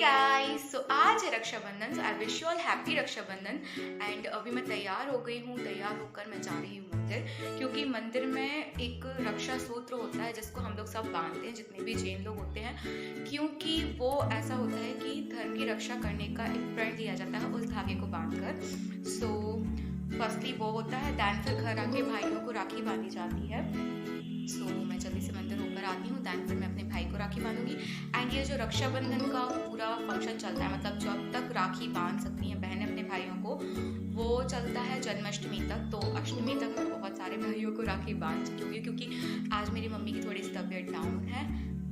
Guys, so आज है Rakshabandhan. So I wish you all happy Rakshabandhan. And अभी मैं तैयार हो गई हूँ। तैयार होकर मैं जा रही हूँ मंदिर, क्योंकि मंदिर में एक रक्षा सूत्र होता है जिसको हम लोग सब बांधते हैं, जितने भी जैन लोग होते हैं, क्योंकि वो ऐसा होता है कि धर्म की रक्षा करने का एक प्रण लिया जाता है उस धागे को बांधकर। सो फर्स्टली वो होता है, दैन फिर घर आके भाइयों को राखी बांधी जाती है। सो मैं जल्दी से मंदिर होकर आती हूँ, दैन फिर मैं अपने भाई को राखी बांधूंगी। एंड ये जो रक्षाबंधन का पूरा फंक्शन चलता है, मतलब जब तक राखी बांध सकती हैं बहनें अपने भाइयों को, वो चलता है जन्माष्टमी तक। तो अष्टमी तक मैं बहुत सारे भाइयों को राखी बांध चुकी हूँ, क्योंकि आज मेरी मम्मी की थोड़ी सी तबीयत डाउन है।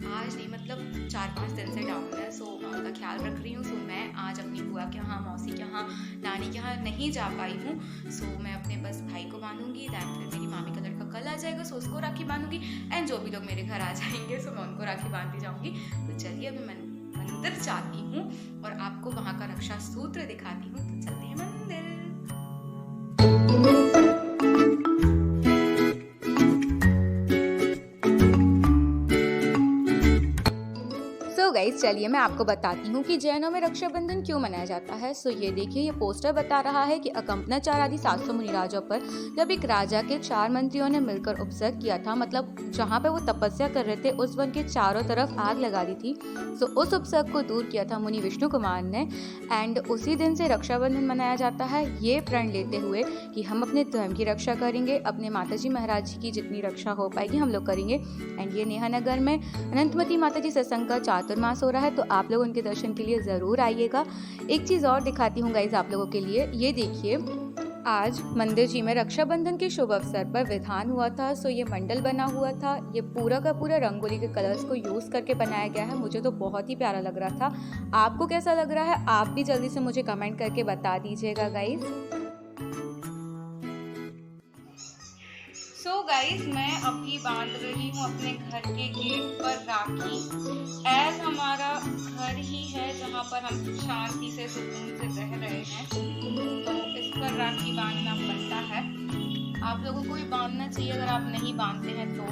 आज नहीं, मतलब 4-5 दिन से डाउन है। सो मैं उनका ख्याल रख रही हूँ। सो मैं आज अपनी बुआ के यहाँ, मौसी के यहाँ, नानी के यहाँ नहीं जा पाई हूँ। सो मैं अपने बस भाई को बांधूंगी, दैन फिर मेरी मामी का लड़का कल आ जाएगा, सो उसको राखी बांधूंगी। एंड जो भी लोग मेरे घर आ जाएंगे सो मैं उनको राखी बांधती जाऊँगी। तो चलिए अभी मैं मंदिर जाती हूँ और आपको वहाँ का रक्षा सूत्र दिखाती हूँ। तो चलते हैं मंदिर। गाइस चलिए मैं आपको बताती हूँ कि जैनों में रक्षाबंधन क्यों मनाया जाता है। सो ये देखिए, ये पोस्टर बता रहा है कि अकंपनाचार आदि 700 मुनिराजों पर जब एक राजा के 4 मंत्रियों ने मिलकर उपसर्ग किया था, मतलब जहाँ पे वो तपस्या कर रहे थे उस वन के चारों तरफ आग लगा दी थी। सो उस उपसर्ग को दूर किया था मुनि विष्णु कुमार ने। एंड उसी दिन से रक्षाबंधन मनाया जाता है, ये प्रण लेते हुए कि हम अपने धर्म की रक्षा करेंगे, अपने माताजी महाराज जी की जितनी रक्षा हो पाएगी हम लोग करेंगे। एंड ये नेहानगर में अनंतमती माता जी सत्संग का चातुर्मास हो रहा है, तो आप लोग उनके दर्शन के लिए जरूर आइएगा। एक चीज और दिखाती हूँ गाइज आप लोगों के लिए, ये देखिए आज मंदिर जी में रक्षाबंधन के शुभ अवसर पर विधान हुआ था। सो ये मंडल बना हुआ था, ये पूरा का पूरा रंगोली के कलर्स को यूज करके बनाया गया है। मुझे तो बहुत ही प्यारा लग रहा था। आपको कैसा लग रहा है आप भी जल्दी से मुझे कमेंट करके बता दीजिएगा गाइज। सो गाइज मैं अभी बांध रही हूँ अपने घर के गेट पर राखी। एज हमारा घर ही है जहाँ पर हम शांति से सुकून से रह रहे हैं, तो इस पर राखी बांधना बनता है। आप लोगों को भी बांधना चाहिए अगर आप नहीं बांधते हैं तो।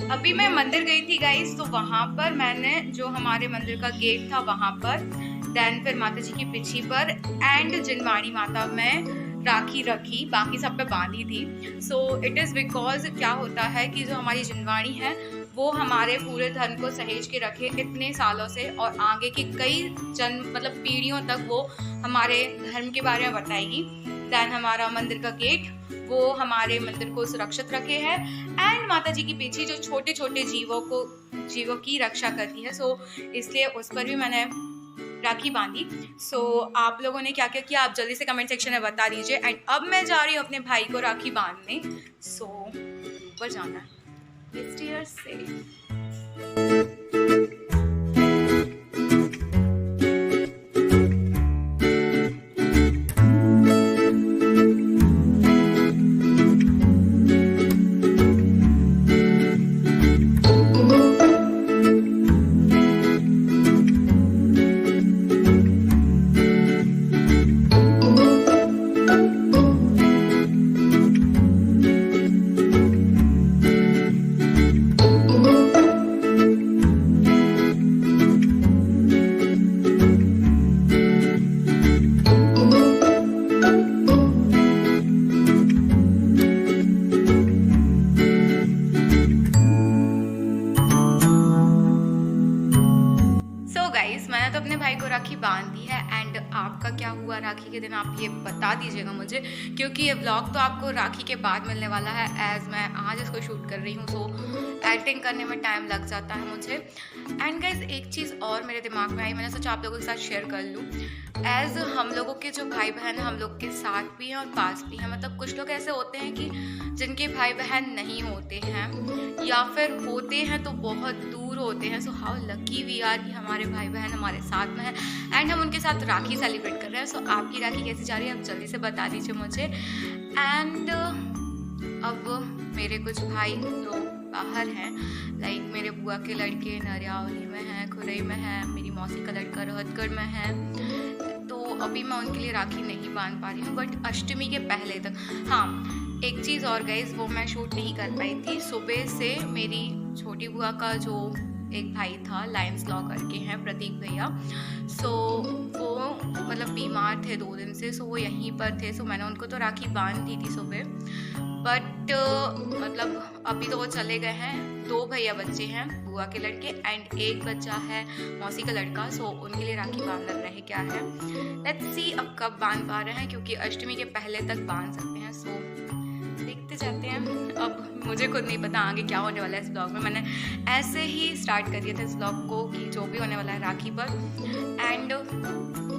अभी मैं मंदिर गई थी गाइस, तो वहां पर मैंने जो हमारे मंदिर का गेट था वहां पर, दैन फिर माता जी की पिछी पर एंड जिनवाणी माता में राखी रखी, बाकी सब पे बांधी थी। सो इट इज़ बिकॉज क्या होता है कि जो हमारी जिनवाणी है वो हमारे पूरे धर्म को सहेज के रखे इतने सालों से, और आगे की कई मतलब पीढ़ियों तक वो हमारे धर्म के बारे में बताएगी। दैन हमारा मंदिर का गेट वो हमारे मंदिर को सुरक्षित रखे है। एंड माता जी की पीछे जो छोटे छोटे जीवों की रक्षा करती है, सो इसलिए उस पर भी मैंने राखी बांधी। सो आप लोगों ने क्या क्या किया आप जल्दी से कमेंट सेक्शन में बता दीजिए। एंड अब मैं जा रही हूँ अपने भाई को राखी बांधने। सो ऊपर जाना है। Let's see. मैंने तो अपने भाई को राखी बांध दी है। एंड आपका क्या हुआ राखी के दिन आप ये बता दीजिएगा मुझे, क्योंकि ये व्लॉग तो आपको राखी के बाद मिलने वाला है, एज मैं आज इसको शूट कर रही हूँ। सो एडिटिंग करने में टाइम लग जाता है मुझे। एंड गाइज एक चीज़ और मेरे दिमाग में आई, मैंने सोचा आप लोगों के साथ शेयर कर लूँ। एज हम लोगों के जो भाई बहन हैं हम लोग के साथ भी हैं और पास भी हैं, मतलब कुछ लोग ऐसे होते हैं कि जिनके भाई बहन नहीं होते हैं या फिर होते हैं तो बहुत दूर होते हैं। So how lucky we are कि हमारे भाई बहन हमारे साथ में हैं एंड हम उनके साथ राखी सेलिब्रेट कर रहे हैं। सो आपकी राखी कैसी जा रही है आप जल्दी से बता दीजिए मुझे। एंड अब मेरे कुछ भाई लोग बाहर हैं, लाइक मेरे बुआ के लड़के नरियावली में हैं, खुरई में हैं, मेरी मौसी का लड़का रोहतगढ़ में है। तो अभी मैं उनके लिए राखी नहीं बांध पा रही हूँ, बट अष्टमी के पहले तक, हाँ एक चीज़ और गाइस, वो मैं शूट नहीं कर पाई थी। सुबह से मेरी छोटी बुआ का जो एक भाई था, लायंस लॉ करके हैं, प्रतीक भैया, सो वो मतलब बीमार थे 2 दिन से, सो वो यहीं पर थे। सो मैंने उनको तो राखी बांध दी थी सुबह, बट मतलब अभी तो वो चले गए हैं। 2 भैया बच्चे हैं, बुआ के लड़के, एंड एक बच्चा है मौसी का लड़का। सो उनके लिए राखी बांधना रहे क्या है, लेट्स सी अब कब बांध पा रहे हैं, क्योंकि अष्टमी के पहले तक बांध सकते हैं। सो देखते जाते हैं। अब मुझे खुद नहीं पता आगे क्या होने वाला है इस ब्लॉग में। मैंने ऐसे ही स्टार्ट कर दिया था इस ब्लॉग को कि जो भी होने वाला है राखी पर। एंड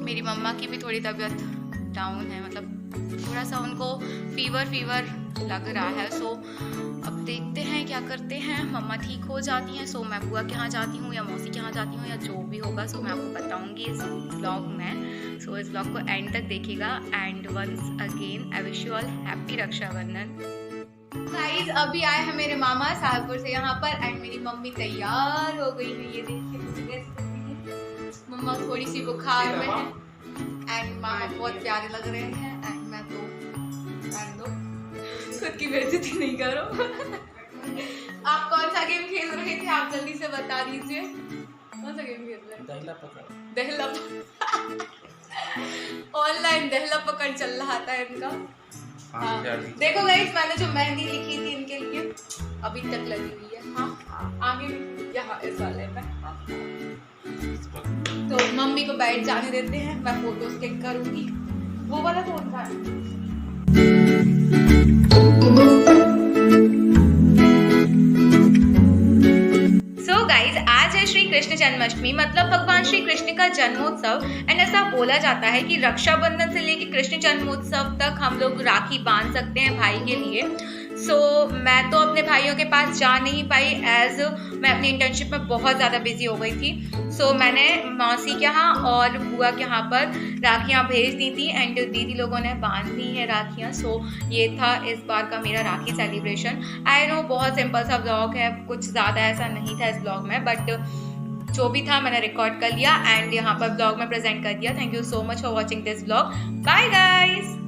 मेरी मम्मा की भी थोड़ी तबीयत डाउन है, मतलब थोड़ा सा उनको फीवर लग रहा है। सो अब देखते हैं क्या करते हैं। मम्मा ठीक हो जाती हैं, सो मैं बुआ के यहाँ जाती हूँ या मौसी के यहाँ जाती हूँ या जो भी होगा, सो मैं आपको बताऊँगी इस ब्लॉग में। सो इस ब्लॉग को एंड तक देखिएगा। And once again I wish you all happy Raksha Bandhan. Guys अभी आए हैं मेरे मामा साहबपुर से यहाँ पर, एंड मेरी मम्मी तैयार हो गई है। ये देखिए मुझे कैसे लग रही है। मम्मा थोड़ी सी बुखार में है, एंड मामा बहुत प्यारे लग रहे हैं। एंड मैं तो खुद की बेइज्जती नहीं करो। आप कौन सा गेम खेल रहे थे, आप जल्दी से बता दीजिए। कौन सा गेम खेल रहे हैं? दहला पकड़। ऑनलाइन दहला पकड़ चल रहा था इनका। हाँ। देखो गाइस, मैंने जो मेहंदी लिखी थी इनके लिए अभी तक लगी हुई है। हाँ आगे यहाँ इस वाले में। तो मम्मी को बैठ जाने देते हैं, मैं फोटोज क्लिक करूंगी। वो वाला फोन था। सो गाइज, आज है श्री कृष्ण जन्माष्टमी, मतलब भगवान श्री कृष्ण का जन्मोत्सव। एंड ऐसा बोला जाता है कि रक्षाबंधन से लेकर कृष्ण जन्मोत्सव तक हम लोग राखी बांध सकते हैं भाई के लिए। सो मैं तो अपने भाइयों के पास जा नहीं पाई, एज मैं अपनी इंटर्नशिप में बहुत ज़्यादा बिजी हो गई थी। सो मैंने मौसी के यहाँ और बुआ के यहाँ पर राखियाँ भेज दी थी, एंड दीदी लोगों ने बांध दी है राखियाँ। सो ये था इस बार का मेरा राखी सेलिब्रेशन। आई नो बहुत सिंपल सा ब्लॉग है, कुछ ज़्यादा ऐसा नहीं था इस ब्लॉग में, बट जो भी था मैंने रिकॉर्ड कर लिया एंड यहाँ पर ब्लॉग में प्रेजेंट कर दिया। Thank you so much for watching this blog. Bye guys.